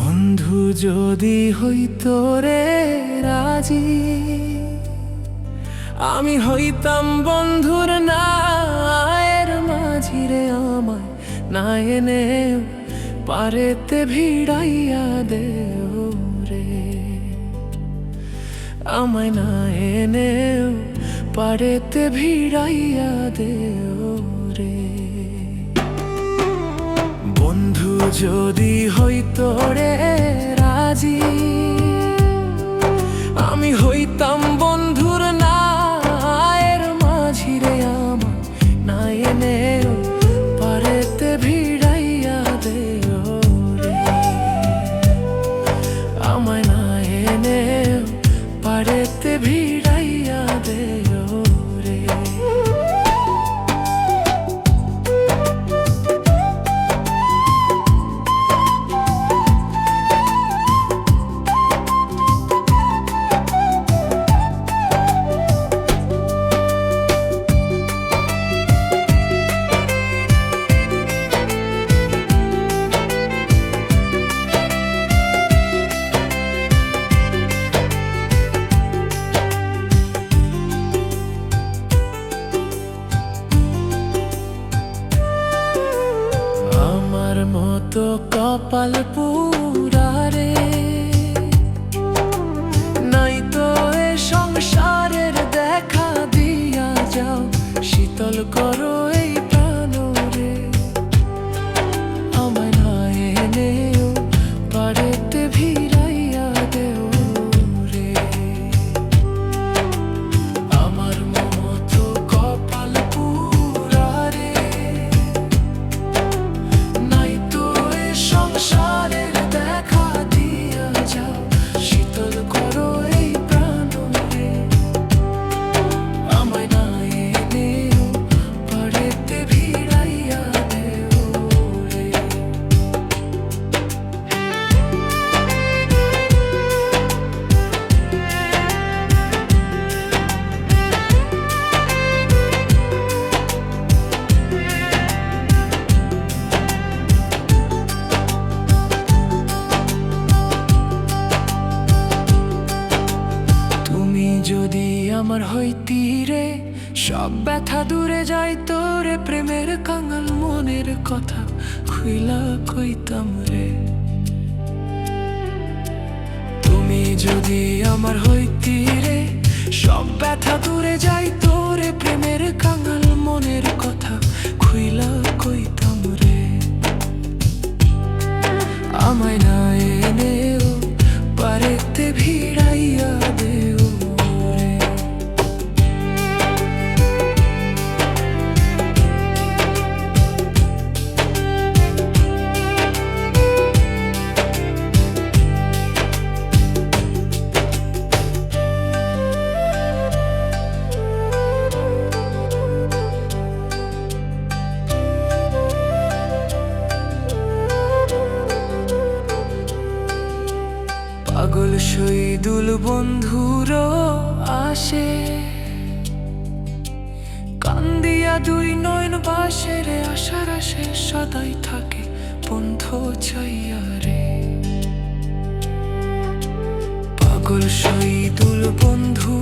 বন্ধু যদি হইতো রে রাজি, আমি হইতাম বন্ধুর নায়ের মাঝি রে। আমায় না এনে পারেতে ভিড়াইয়া দেও রে, আমায় না এনে পারেতে ভিড়াইয়া দেও রে। বন্ধু যদি হইতো রে রাজি, আমি হইতাম বন্ধুর নায়ের মাঝি রে। আমায় না এনে পারেতে ভিড়াইয়া দেও রে, আমায় না এনে পারেতে ভিড়াইয়া দেও রে। মতো কপাল পুরারে নাই তো এ সংসারের দেখা দিয়া যাও, শীতল করো এই প্রাণ রে। আমায় না এনেও পারেতে ভিড়াইয়া দেও রে, আমার মতো কপাল পুরারে সংসারের দেখা দিয়া যাও, শীতল করো এই প্রাণ রে। আমায় না এনেও পারেতে ভিড়াইয়া দেও রে। যদি আমার হইতি রে, সব ব্যথা দূরে যাইতো রে। প্রেমের কাঙাল মনের কথা খুইলা কইতাম রে। তুমি যদি আমার হইতি রে, সব ব্যথা দূরে যাইতো রে। প্রেমের কাঙাল মনের কথা খুইলা কইতাম রে, আমায় না এনেও পারেতে ভিড়াইয়া দেও। পাগল শহীদুল বন্ধুরও আসে, কান্দিয়া দুই নয়ন বাসের আশার আসে। সদাই থাকে বন্ধু চাইয়া রে, পাগল শহীদুল বন্ধু